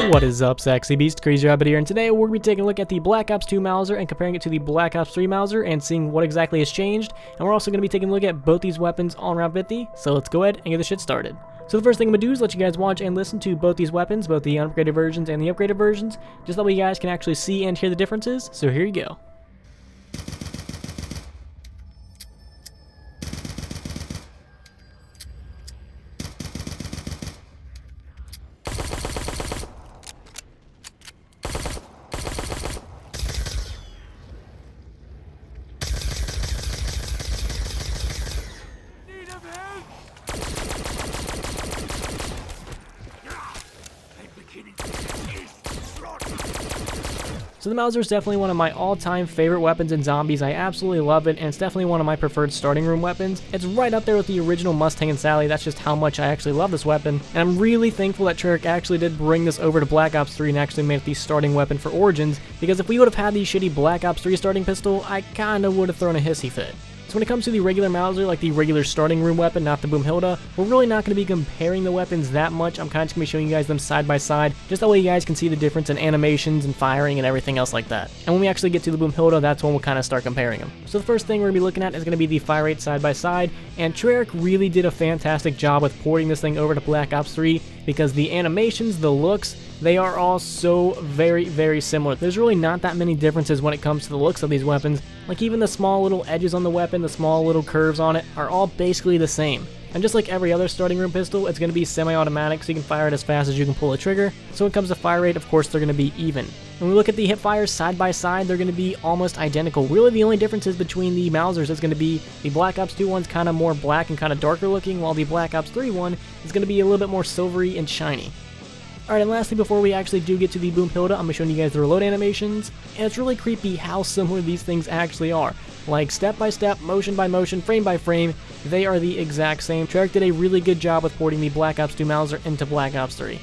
What is up, Sexy Beast? Crazy Rabbit here, and today we're going to be taking a look at the Black Ops 2 Mauser and comparing it to the Black Ops 3 Mauser and seeing what exactly has changed. And we're also going to be taking a look at both these weapons on round 50, so let's go ahead and get this shit started. So the first thing I'm going to do is let you guys watch and listen to both these weapons, both the unupgraded versions and the upgraded versions, just that way you guys can actually see and hear the differences, so here you go. So the Mauser is definitely one of my all-time favorite weapons in zombies. I absolutely love it, and it's definitely one of my preferred starting room weapons. It's right up there with the original Mustang and Sally. That's just how much I actually love this weapon, and I'm really thankful that Treyarch actually did bring this over to Black Ops 3 and actually made it the starting weapon for Origins, because if we would have had the shitty Black Ops 3 starting pistol, I kinda would have thrown a hissy fit. So when it comes to the regular Mauser, like the regular starting room weapon, not the BOOMHILDA, we're really not going to be comparing the weapons that much. I'm kind of just going to be showing you guys them side by side, just that way you guys can see the difference in animations and firing and everything else like that. And when we actually get to the BOOMHILDA, that's when we'll kind of start comparing them. So the first thing we're going to be looking at is going to be the fire rate side by side, and Treyarch really did a fantastic job with porting this thing over to Black Ops 3, because the animations, the looks, they are all so very similar. There's really not that many differences when it comes to the looks of these weapons. Like even the small little edges on the weapon, the small little curves on it are all basically the same. And just like every other starting room pistol, it's going to be semi-automatic, so you can fire it as fast as you can pull the trigger. So when it comes to fire rate, of course, they're going to be even. When we look at the Hipfires side by side, they're going to be almost identical. Really, the only differences between the Mausers is going to be the Black Ops 2 one's kind of more black and kind of darker looking, while the Black Ops 3 one is going to be a little bit more silvery and shiny. Alright, and lastly, before we actually do get to the BOOMHILDA, I'm going to show you guys the reload animations, and it's really creepy how similar these things actually are. Like, step by step, motion by motion, frame by frame, they are the exact same. Treyarch did a really good job with porting the Black Ops 2 Mauser into Black Ops 3.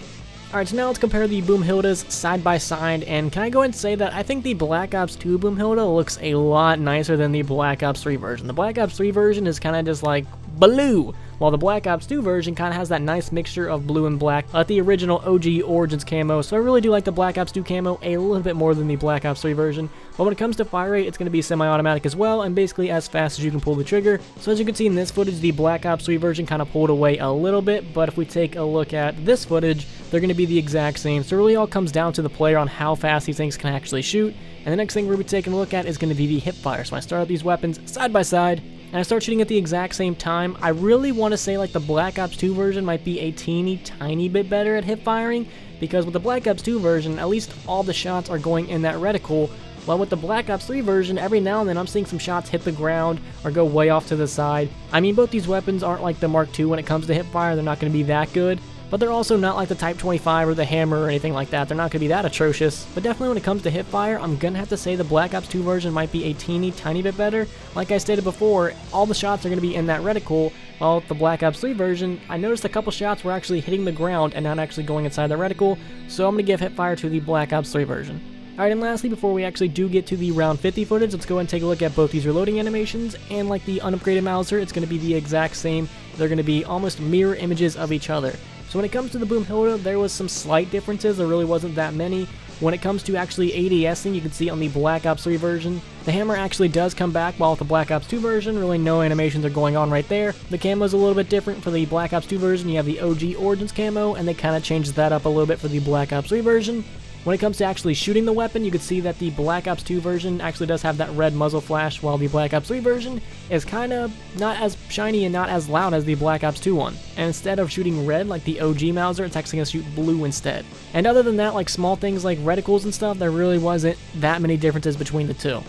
Alright, so now let's compare the BOOMHILDAs side by side, and can I go ahead and say that I think the Black Ops 2 BOOMHILDA looks a lot nicer than the Black Ops 3 version. The Black Ops 3 version is kind of just like blue, while the Black Ops 2 version kind of has that nice mixture of blue and black, like the original OG Origins camo, so I really do like the Black Ops 2 camo a little bit more than the Black Ops 3 version. But when it comes to fire rate, it's going to be semi-automatic as well, and basically as fast as you can pull the trigger. So as you can see in this footage, the Black Ops 3 version kind of pulled away a little bit, but if we take a look at this footage, they're going to be the exact same. So it really all comes down to the player on how fast these things can actually shoot. And the next thing we're going to be taking a look at is going to be the Hipfire. So I start out these weapons side by side, and I start shooting at the exact same time. I really want to say like the Black Ops 2 version might be a tiny bit better at hip firing, because with the Black Ops 2 version, at least all the shots are going in that reticle, while with the Black Ops 3 version, every now and then I'm seeing some shots hit the ground or go way off to the side. I mean, both these weapons aren't like the Mark II when it comes to hip fire. They're not going to be that good, but they're also not like the Type 25 or the Hammer or anything like that. They're not going to be that atrocious. But definitely when it comes to hipfire, I'm going to have to say the Black Ops 2 version might be a tiny bit better. Like I stated before, all the shots are going to be in that reticle, while the Black Ops 3 version, I noticed a couple shots were actually hitting the ground and not actually going inside the reticle, so I'm going to give hipfire to the Black Ops 3 version. Alright, and lastly, before we actually do get to the round 50 footage, let's go ahead and take a look at both these reloading animations, and like the unupgraded Mauser, it's going to be the exact same. They're going to be almost mirror images of each other. So when it comes to the BOOMHILDA, there was some slight differences. There really wasn't that many. When it comes to actually ADSing, you can see on the Black Ops 3 version, the hammer actually does come back, while with the Black Ops 2 version, really no animations are going on right there. The camo is a little bit different. For the Black Ops 2 version, you have the OG Origins camo, and they kind of changed that up a little bit for the Black Ops 3 version. When it comes to actually shooting the weapon, you can see that the Black Ops 2 version actually does have that red muzzle flash, while the Black Ops 3 version is kind of not as shiny and not as loud as the Black Ops 2 one. And instead of shooting red like the OG Mauser, it's actually going to shoot blue instead. And other than that, like small things like reticles and stuff, there really wasn't that many differences between the two.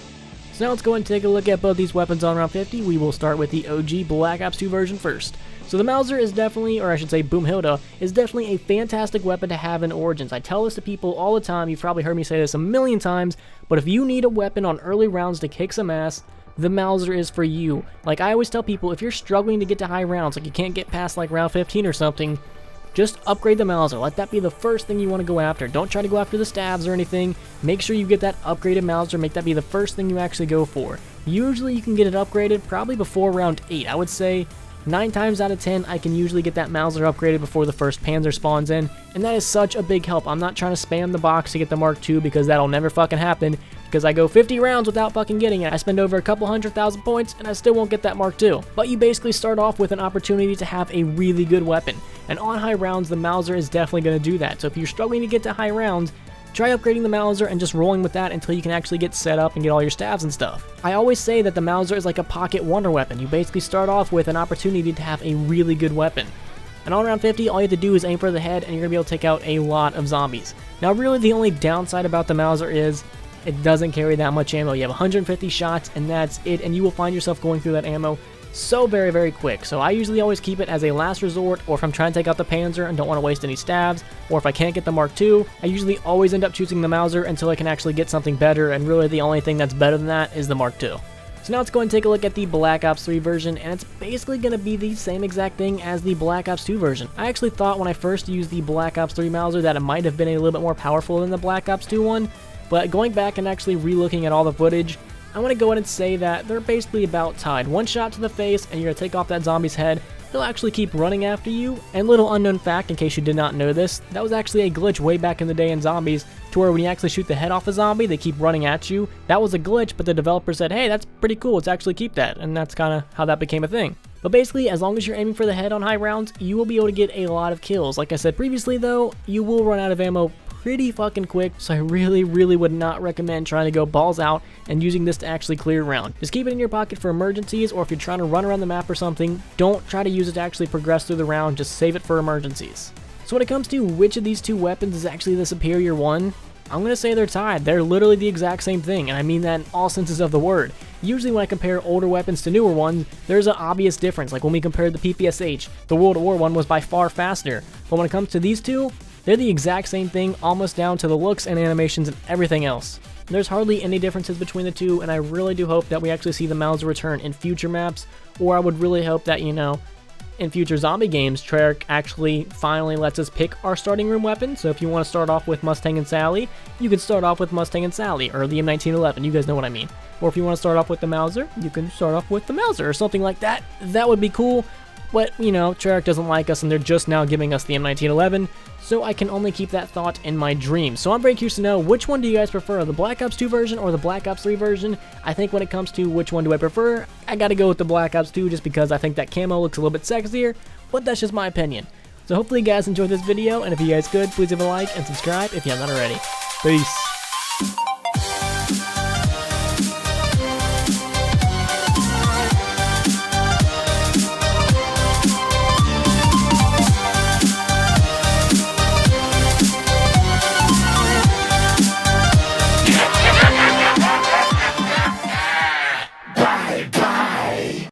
So now let's go ahead and take a look at both these weapons on round 50. We will start with the OG Black Ops 2 version first. So the Mauser is definitely, or I should say BOOMHILDA, is definitely a fantastic weapon to have in Origins. I tell this to people all the time. You've probably heard me say this a million times, but if you need a weapon on early rounds to kick some ass, the Mauser is for you. Like I always tell people, if you're struggling to get to high rounds, like you can't get past like round 15 or something, just upgrade the Mauser. Let that be the first thing you want to go after. Don't try to go after the stabs or anything. Make sure you get that upgraded Mauser. Make that be the first thing you actually go for. Usually you can get it upgraded probably before round 8. I would say 9 times out of 10, I can usually get that Mauser upgraded before the first Panzer spawns in, and that is such a big help. I'm not trying to spam the box to get the Mark II because that'll never fucking happen, because I go 50 rounds without fucking getting it. I spend over a couple 100,000 points, and I still won't get that Mark II. But you basically start off with an opportunity to have a really good weapon, and on high rounds, the Mauser is definitely going to do that. So if you're struggling to get to high rounds, try upgrading the Mauser and just rolling with that until you can actually get set up and get all your stabs and stuff. I always say that the Mauser is like a pocket wonder weapon. You basically start off with an opportunity to have a really good weapon. And on round 50, all you have to do is aim for the head and you're going to be able to take out a lot of zombies. Now really the only downside about the Mauser is it doesn't carry that much ammo. You have 150 shots and that's it, and you will find yourself going through that ammo so very, very quick. So I usually always keep it as a last resort, or if I'm trying to take out the Panzer and don't want to waste any stabs, or if I can't get the Mark II, I usually always end up choosing the Mauser until I can actually get something better, and really the only thing that's better than that is the Mark II. So now let's go and take a look at the Black Ops 3 version, and it's basically going to be the same exact thing as the Black Ops 2 version. I actually thought when I first used the Black Ops 3 Mauser that it might have been a little bit more powerful than the Black Ops 2 one, but going back and actually re-looking at all the footage, I want to go ahead and say that they're basically about tied. One shot to the face and you're going to take off that zombie's head. He'll actually keep running after you. And little unknown fact, in case you did not know this, that was actually a glitch way back in the day in zombies, to where when you actually shoot the head off a zombie, they keep running at you. That was a glitch, but the developer said, hey, that's pretty cool, let's actually keep that. And that's kind of how that became a thing. But basically, as long as you're aiming for the head on high rounds, you will be able to get a lot of kills. Like I said previously though, you will run out of ammo pretty fucking quick, so I really would not recommend trying to go balls out and using this to actually clear a round. Just keep it in your pocket for emergencies, or if you're trying to run around the map or something, don't try to use it to actually progress through the round, just save it for emergencies. So when it comes to which of these two weapons is actually the superior one, I'm going to say they're tied. They're literally the exact same thing, and I mean that in all senses of the word. Usually when I compare older weapons to newer ones, there's an obvious difference. Like when we compared the PPSH, the World at War one was by far faster. But when it comes to these two, they're the exact same thing, almost down to the looks and animations and everything else. There's hardly any differences between the two, and I really do hope that we actually see the Mauser return in future maps, or I would really hope that, you know, in future zombie games, Treyarch actually finally lets us pick our starting room weapon. So if you want to start off with Mustang and Sally, you can start off with Mustang and Sally, or the M1911, you guys know what I mean. Or if you want to start off with the Mauser, you can start off with the Mauser, or something like that. That would be cool. But, you know, Treyarch doesn't like us and they're just now giving us the M1911, so I can only keep that thought in my dreams. So I'm very curious to know, which one do you guys prefer, the Black Ops 2 version or the Black Ops 3 version? I think when it comes to which one do I prefer, I gotta go with the Black Ops 2 just because I think that camo looks a little bit sexier, but that's just my opinion. So hopefully you guys enjoyed this video, and if you guys could, please leave a like and subscribe if you have not already. Peace.